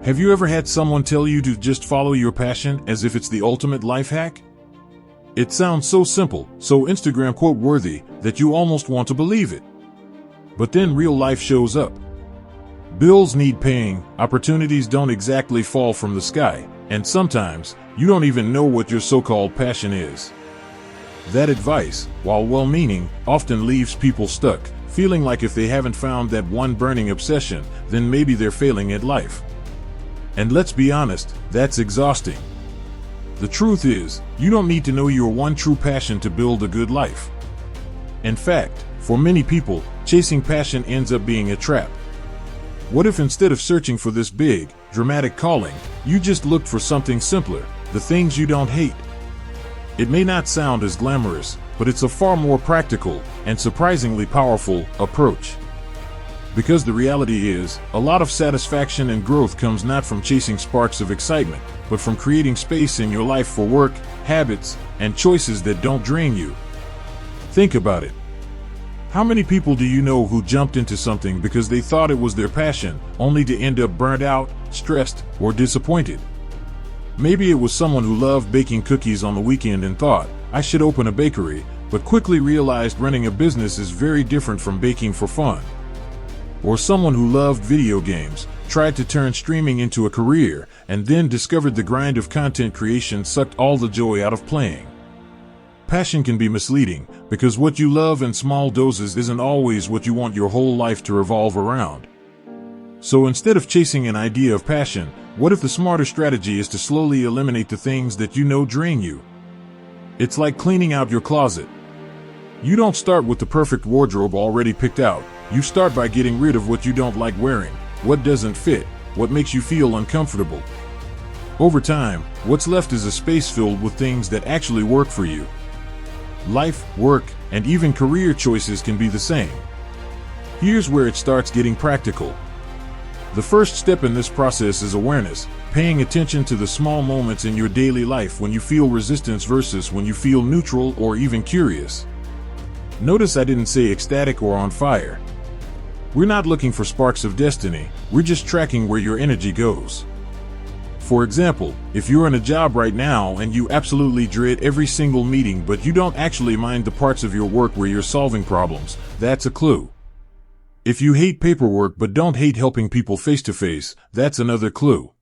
Have you ever had someone tell you to just follow your passion as if it's the ultimate life hack? It sounds so simple, so Instagram quote worthy, that you almost want to believe it. But then real life shows up. Bills need paying, opportunities don't exactly fall from the sky, and sometimes you don't even know what your so-called passion is. That advice, while well-meaning, often leaves people stuck, feeling like if they haven't found that one burning obsession, then maybe they're failing at life. And let's be honest, that's exhausting. The truth is, you don't need to know your one true passion to build a good life. In fact, for many people, chasing passion ends up being a trap. What if instead of searching for this big, dramatic calling, you just looked for something simpler, the things you don't hate? It may not sound as glamorous, but it's a far more practical and surprisingly powerful approach. Because the reality is, a lot of satisfaction and growth comes not from chasing sparks of excitement, but from creating space in your life for work, habits, and choices that don't drain you. Think about it. How many people do you know who jumped into something because they thought it was their passion, only to end up burnt out, stressed, or disappointed? Maybe it was someone who loved baking cookies on the weekend and thought, I should open a bakery, but quickly realized running a business is very different from baking for fun. Or someone who loved video games, tried to turn streaming into a career, and then discovered the grind of content creation sucked all the joy out of playing. Passion can be misleading, because what you love in small doses isn't always what you want your whole life to revolve around. So instead of chasing an idea of passion, what if the smarter strategy is to slowly eliminate the things that you know drain you? It's like cleaning out your closet. You don't start with the perfect wardrobe already picked out. You start by getting rid of what you don't like wearing, what doesn't fit, what makes you feel uncomfortable. Over time, what's left is a space filled with things that actually work for you. Life, work, and even career choices can be the same. Here's where it starts getting practical. The first step in this process is awareness, paying attention to the small moments in your daily life when you feel resistance versus when you feel neutral or even curious. Notice I didn't say ecstatic or on fire. We're not looking for sparks of destiny, we're just tracking where your energy goes. For example, if you're in a job right now and you absolutely dread every single meeting but you don't actually mind the parts of your work where you're solving problems, that's a clue. If you hate paperwork but don't hate helping people face to face, that's another clue.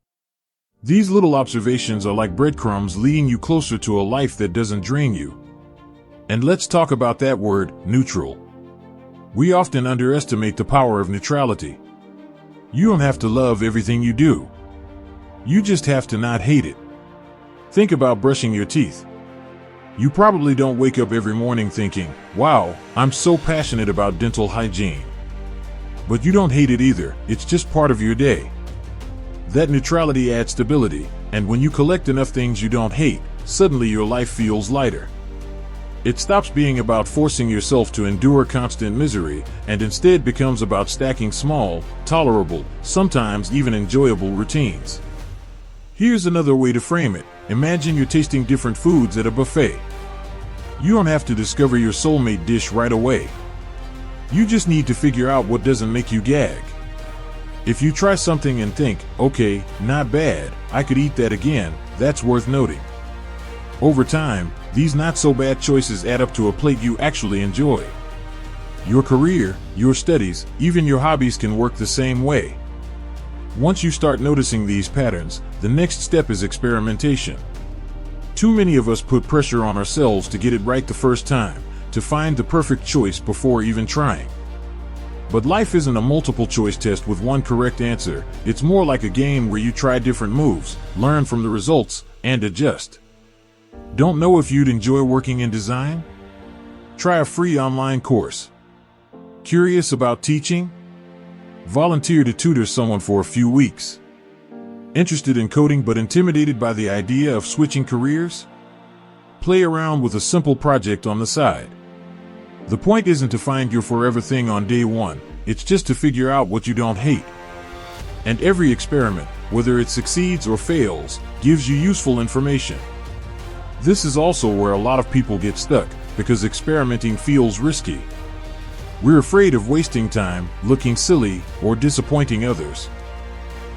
These little observations are like breadcrumbs leading you closer to a life that doesn't drain you. And let's talk about that word, neutral. We often underestimate the power of neutrality. You don't have to love everything you do. You just have to not hate it. Think about brushing your teeth. You probably don't wake up every morning thinking, wow, I'm so passionate about dental hygiene. But you don't hate it either, it's just part of your day. That neutrality adds stability, and when you collect enough things you don't hate, suddenly your life feels lighter. It stops being about forcing yourself to endure constant misery, and instead becomes about stacking small, tolerable, sometimes even enjoyable routines. Here's another way to frame it. Imagine you're tasting different foods at a buffet. You don't have to discover your soulmate dish right away. You just need to figure out what doesn't make you gag. If you try something and think, okay, not bad, I could eat that again, that's worth noting. Over time, these not-so-bad choices add up to a plate you actually enjoy. Your career, your studies, even your hobbies can work the same way. Once you start noticing these patterns, the next step is experimentation. Too many of us put pressure on ourselves to get it right the first time, to find the perfect choice before even trying. But life isn't a multiple-choice test with one correct answer. It's more like a game where you try different moves, learn from the results, and adjust. Don't know if you'd enjoy working in design? Try a free online course. Curious about teaching? Volunteer to tutor someone for a few weeks. Interested in coding but intimidated by the idea of switching careers? Play around with a simple project on the side. The point isn't to find your forever thing on day one, it's just to figure out what you don't hate. And every experiment, whether it succeeds or fails, gives you useful information. This is also where a lot of people get stuck, because experimenting feels risky. We're afraid of wasting time, looking silly, or disappointing others.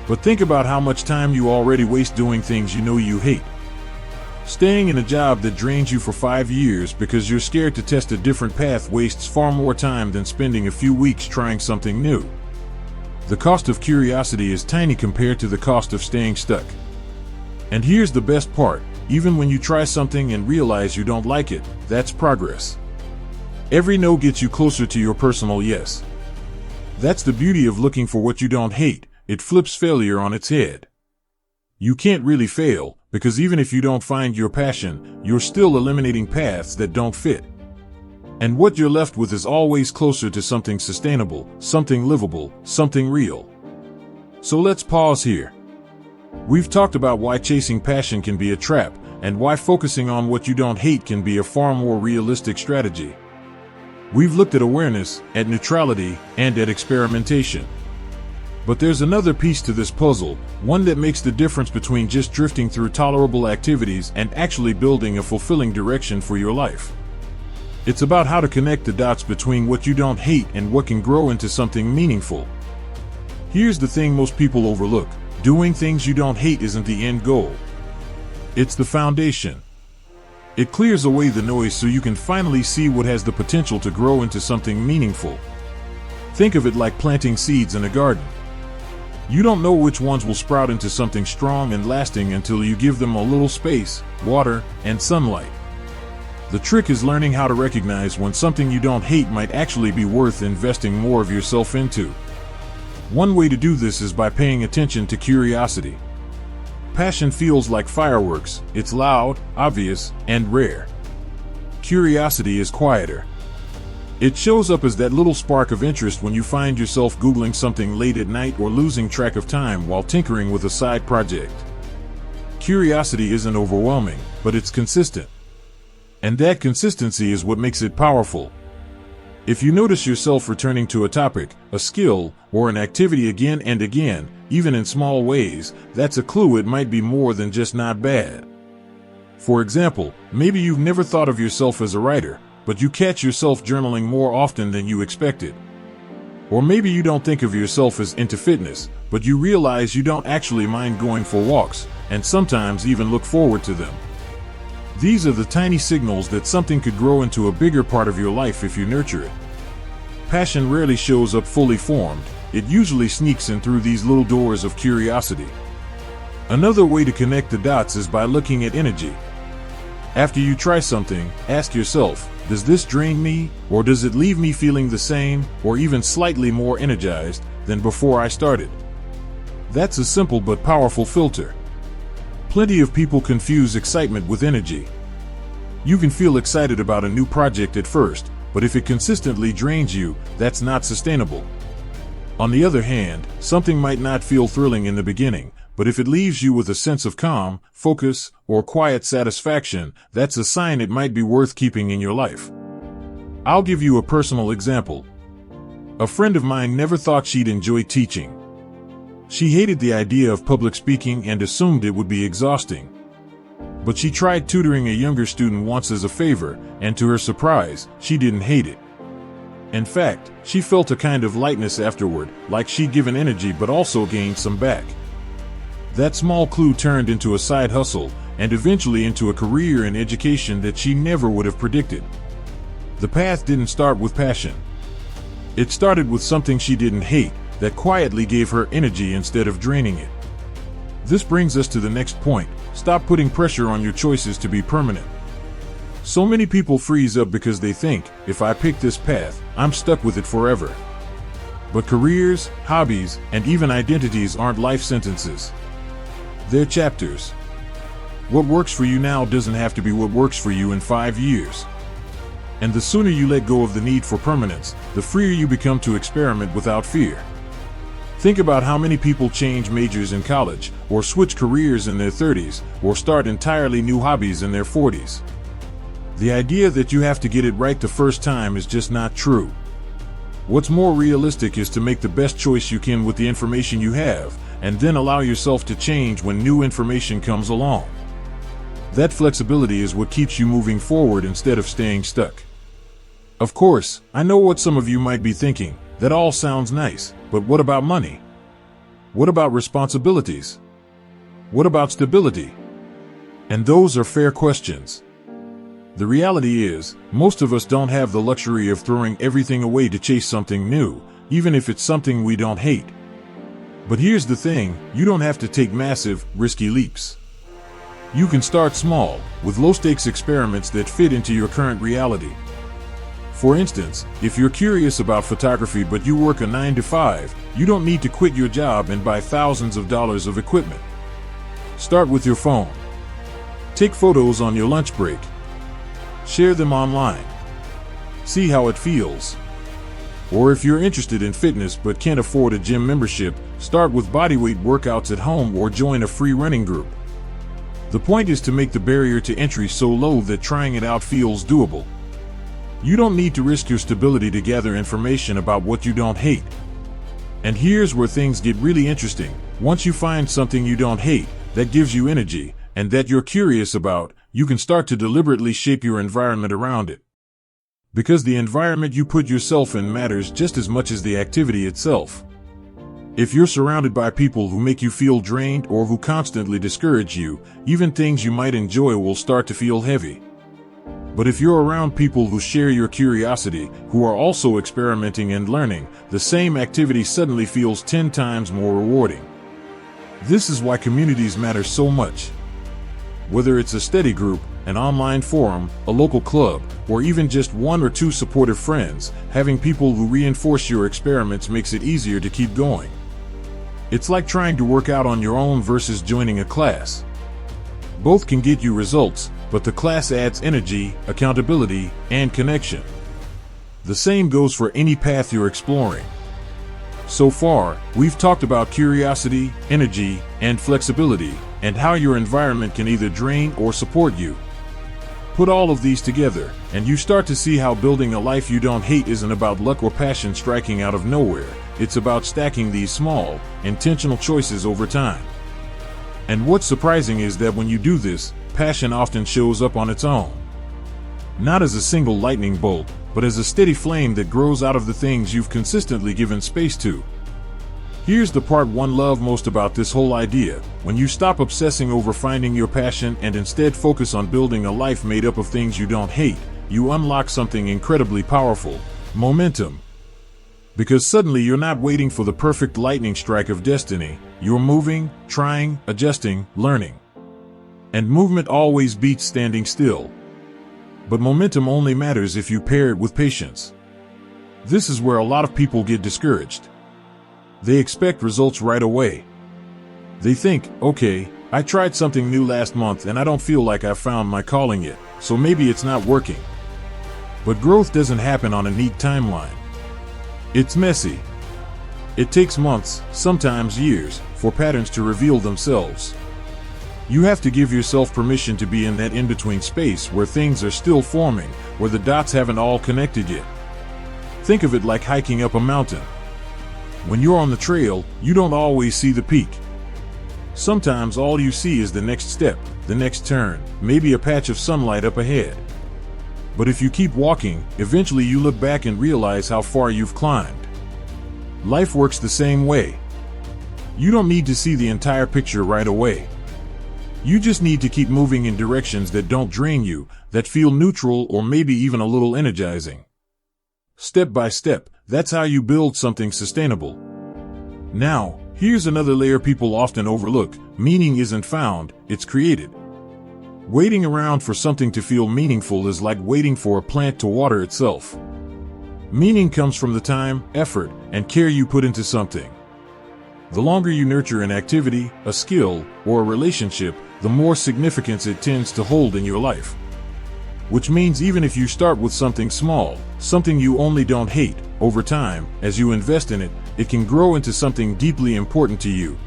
But think about how much time you already waste doing things you know you hate. Staying in a job that drains you for 5 years because you're scared to test a different path wastes far more time than spending a few weeks trying something new. The cost of curiosity is tiny compared to the cost of staying stuck. And here's the best part: even when you try something and realize you don't like it, that's progress. Every no gets you closer to your personal yes. That's the beauty of looking for what you don't hate. It flips failure on its head. You can't really fail, because even if you don't find your passion, you're still eliminating paths that don't fit. And what you're left with is always closer to something sustainable, something livable, something real. So let's pause here. We've talked about why chasing passion can be a trap, and why focusing on what you don't hate can be a far more realistic strategy. We've looked at awareness, at neutrality, and at experimentation. But there's another piece to this puzzle, one that makes the difference between just drifting through tolerable activities and actually building a fulfilling direction for your life. It's about how to connect the dots between what you don't hate and what can grow into something meaningful. Here's the thing most people overlook: doing things you don't hate isn't the end goal. It's the foundation. It clears away the noise so you can finally see what has the potential to grow into something meaningful. Think of it like planting seeds in a garden. You don't know which ones will sprout into something strong and lasting until you give them a little space, water, and sunlight. The trick is learning how to recognize when something you don't hate might actually be worth investing more of yourself into. One way to do this is by paying attention to curiosity. Passion feels like fireworks. It's loud, obvious, and rare. Curiosity is quieter. It shows up as that little spark of interest when you find yourself Googling something late at night or losing track of time while tinkering with a side project. Curiosity isn't overwhelming, but it's consistent. And that consistency is what makes it powerful. If you notice yourself returning to a topic, a skill, or an activity again and again, even in small ways, that's a clue it might be more than just not bad. For example, maybe you've never thought of yourself as a writer, but you catch yourself journaling more often than you expected. Or maybe you don't think of yourself as into fitness, but you realize you don't actually mind going for walks, and sometimes even look forward to them. These are the tiny signals that something could grow into a bigger part of your life if you nurture it. Passion rarely shows up fully formed. It usually sneaks in through these little doors of curiosity. Another way to connect the dots is by looking at energy. After you try something, ask yourself, does this drain me, or does it leave me feeling the same, or even slightly more energized than before I started? That's a simple but powerful filter. Plenty of people confuse excitement with energy. You can feel excited about a new project at first, but if it consistently drains you, that's not sustainable. On the other hand, something might not feel thrilling in the beginning, but if it leaves you with a sense of calm, focus, or quiet satisfaction, that's a sign it might be worth keeping in your life. I'll give you a personal example. A friend of mine never thought she'd enjoy teaching. She hated the idea of public speaking and assumed it would be exhausting. But she tried tutoring a younger student once as a favor, and to her surprise, she didn't hate it. In fact, she felt a kind of lightness afterward, like she'd given energy but also gained some back. That small clue turned into a side hustle, and eventually into a career in education that she never would have predicted. The path didn't start with passion. It started with something she didn't hate, that quietly gave her energy instead of draining it. This brings us to the next point: stop putting pressure on your choices to be permanent. So many people freeze up because they think, if I pick this path, I'm stuck with it forever. But careers, hobbies, and even identities aren't life sentences. They're chapters. What works for you now doesn't have to be what works for you in 5 years. And the sooner you let go of the need for permanence, the freer you become to experiment without fear. Think about how many people change majors in college, or switch careers in their 30s, or start entirely new hobbies in their 40s. The idea that you have to get it right the first time is just not true. What's more realistic is to make the best choice you can with the information you have, and then allow yourself to change when new information comes along. That flexibility is what keeps you moving forward instead of staying stuck. Of course, I know what some of you might be thinking. That all sounds nice, but what about money? What about responsibilities? What about stability? And those are fair questions. The reality is, most of us don't have the luxury of throwing everything away to chase something new, even if it's something we don't hate. But here's the thing, you don't have to take massive, risky leaps. You can start small, with low-stakes experiments that fit into your current reality. For instance, if you're curious about photography but you work a 9-to-5, you don't need to quit your job and buy thousands of dollars of equipment. Start with your phone. Take photos on your lunch break. Share them online. See how it feels. Or if you're interested in fitness but can't afford a gym membership, start with bodyweight workouts at home or join a free running group. The point is to make the barrier to entry so low that trying it out feels doable. You don't need to risk your stability to gather information about what you don't hate. And here's where things get really interesting. Once you find something you don't hate, that gives you energy, and that you're curious about, you can start to deliberately shape your environment around it. Because the environment you put yourself in matters just as much as the activity itself. If you're surrounded by people who make you feel drained or who constantly discourage you, even things you might enjoy will start to feel heavy. But if you're around people who share your curiosity, who are also experimenting and learning, the same activity suddenly feels 10 times more rewarding. This is why communities matter so much. Whether it's a study group, an online forum, a local club, or even just 1 or 2 supportive friends, having people who reinforce your experiments makes it easier to keep going. It's like trying to work out on your own versus joining a class. Both can get you results, but the class adds energy, accountability, and connection. The same goes for any path you're exploring. So far, we've talked about curiosity, energy, and flexibility, and how your environment can either drain or support you. Put all of these together, and you start to see how building a life you don't hate isn't about luck or passion striking out of nowhere. It's about stacking these small, intentional choices over time. And what's surprising is that when you do this, passion often shows up on its own. Not as a single lightning bolt, but as a steady flame that grows out of the things you've consistently given space to. Here's the part one love most about this whole idea. When you stop obsessing over finding your passion and instead focus on building a life made up of things you don't hate, you unlock something incredibly powerful: momentum. Because suddenly you're not waiting for the perfect lightning strike of destiny, you're moving, trying, adjusting, learning. And movement always beats standing still. But momentum only matters if you pair it with patience. This is where a lot of people get discouraged. They expect results right away. They think, okay, I tried something new last month and I don't feel like I found my calling yet, so maybe it's not working. But growth doesn't happen on a neat timeline. It's messy. It takes months, sometimes years, for patterns to reveal themselves. You have to give yourself permission to be in that in-between space where things are still forming, where the dots haven't all connected yet. Think of it like hiking up a mountain. When you're on the trail, you don't always see the peak. Sometimes all you see is the next step, the next turn, maybe a patch of sunlight up ahead. But if you keep walking, eventually you look back and realize how far you've climbed. Life works the same way. You don't need to see the entire picture right away. You just need to keep moving in directions that don't drain you, that feel neutral or maybe even a little energizing. Step by step, that's how you build something sustainable. Now, here's another layer people often overlook: meaning isn't found, it's created. Waiting around for something to feel meaningful is like waiting for a plant to water itself. Meaning comes from the time, effort, and care you put into something. The longer you nurture an activity, a skill, or a relationship, the more significance it tends to hold in your life. Which means even if you start with something small, something you only don't hate, over time, as you invest in it, it can grow into something deeply important to you.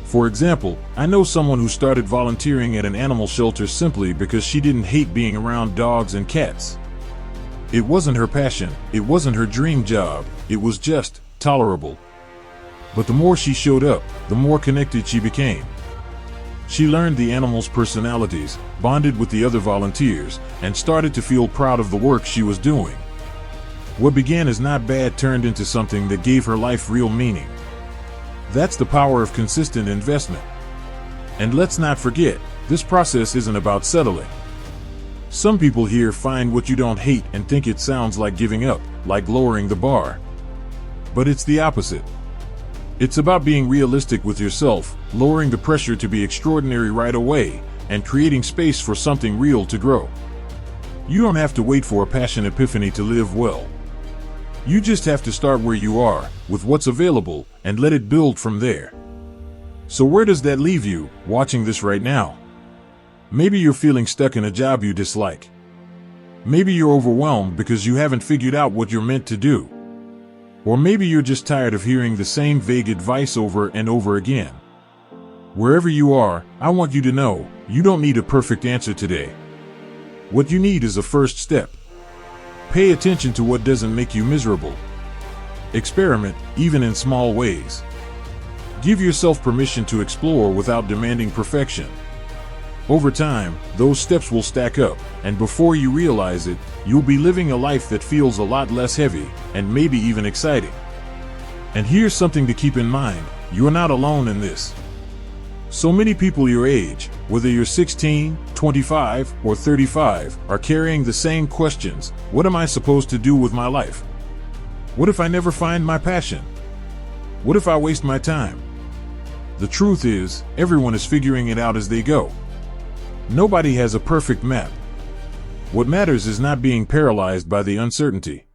For example, I know someone who started volunteering at an animal shelter simply because she didn't hate being around dogs and cats. It wasn't her passion, it wasn't her dream job, it was just tolerable. But the more she showed up, the more connected she became. She learned the animals' personalities, bonded with the other volunteers, and started to feel proud of the work she was doing. What began as not bad turned into something that gave her life real meaning. That's the power of consistent investment. And let's not forget, this process isn't about settling. Some people here find what you don't hate and think it sounds like giving up, like lowering the bar. But it's the opposite. It's about being realistic with yourself, lowering the pressure to be extraordinary right away, and creating space for something real to grow. You don't have to wait for a passion epiphany to live well. You just have to start where you are, with what's available, and let it build from there. So where does that leave you, watching this right now? Maybe you're feeling stuck in a job you dislike. Maybe you're overwhelmed because you haven't figured out what you're meant to do. Or maybe you're just tired of hearing the same vague advice over and over again. Wherever you are, I want you to know, you don't need a perfect answer today. What you need is a first step. Pay attention to what doesn't make you miserable. Experiment, even in small ways. Give yourself permission to explore without demanding perfection. Over time, those steps will stack up, and before you realize it, you'll be living a life that feels a lot less heavy, and maybe even exciting. And here's something to keep in mind, you're not alone in this. So many people your age, whether you're 16, 25, or 35, are carrying the same questions. What am I supposed to do with my life? What if I never find my passion? What if I waste my time? The truth is, everyone is figuring it out as they go. Nobody has a perfect map. What matters is not being paralyzed by the uncertainty.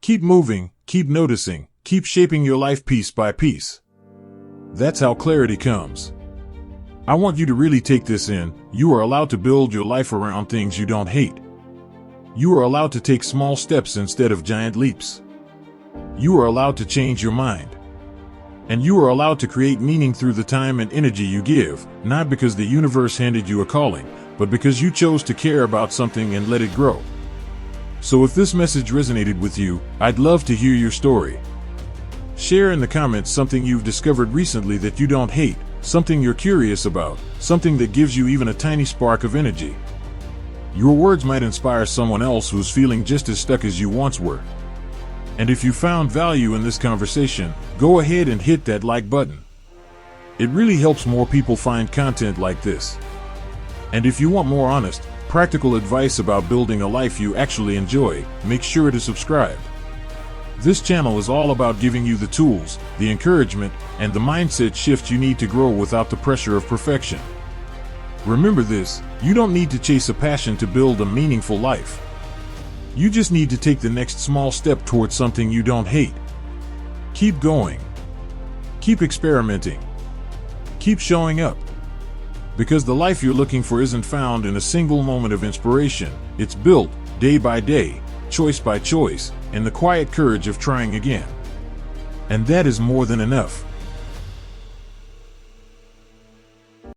Keep moving, keep noticing, keep shaping your life piece by piece. That's how clarity comes. I want you to really take this in. You are allowed to build your life around things you don't hate. You are allowed to take small steps instead of giant leaps. You are allowed to change your mind. And you are allowed to create meaning through the time and energy you give, not because the universe handed you a calling, but because you chose to care about something and let it grow. So if this message resonated with you, I'd love to hear your story. Share in the comments something you've discovered recently that you don't hate, something you're curious about, something that gives you even a tiny spark of energy. Your words might inspire someone else who's feeling just as stuck as you once were. And if you found value in this conversation, go ahead and hit that like button. It really helps more people find content like this. And if you want more honest, practical advice about building a life you actually enjoy, make sure to subscribe. This channel is all about giving you the tools, the encouragement, and the mindset shift you need to grow without the pressure of perfection. Remember this, you don't need to chase a passion to build a meaningful life. You just need to take the next small step towards something you don't hate. Keep going. Keep experimenting. Keep showing up. Because the life you're looking for isn't found in a single moment of inspiration. It's built, day by day, choice by choice, in the quiet courage of trying again. And that is more than enough.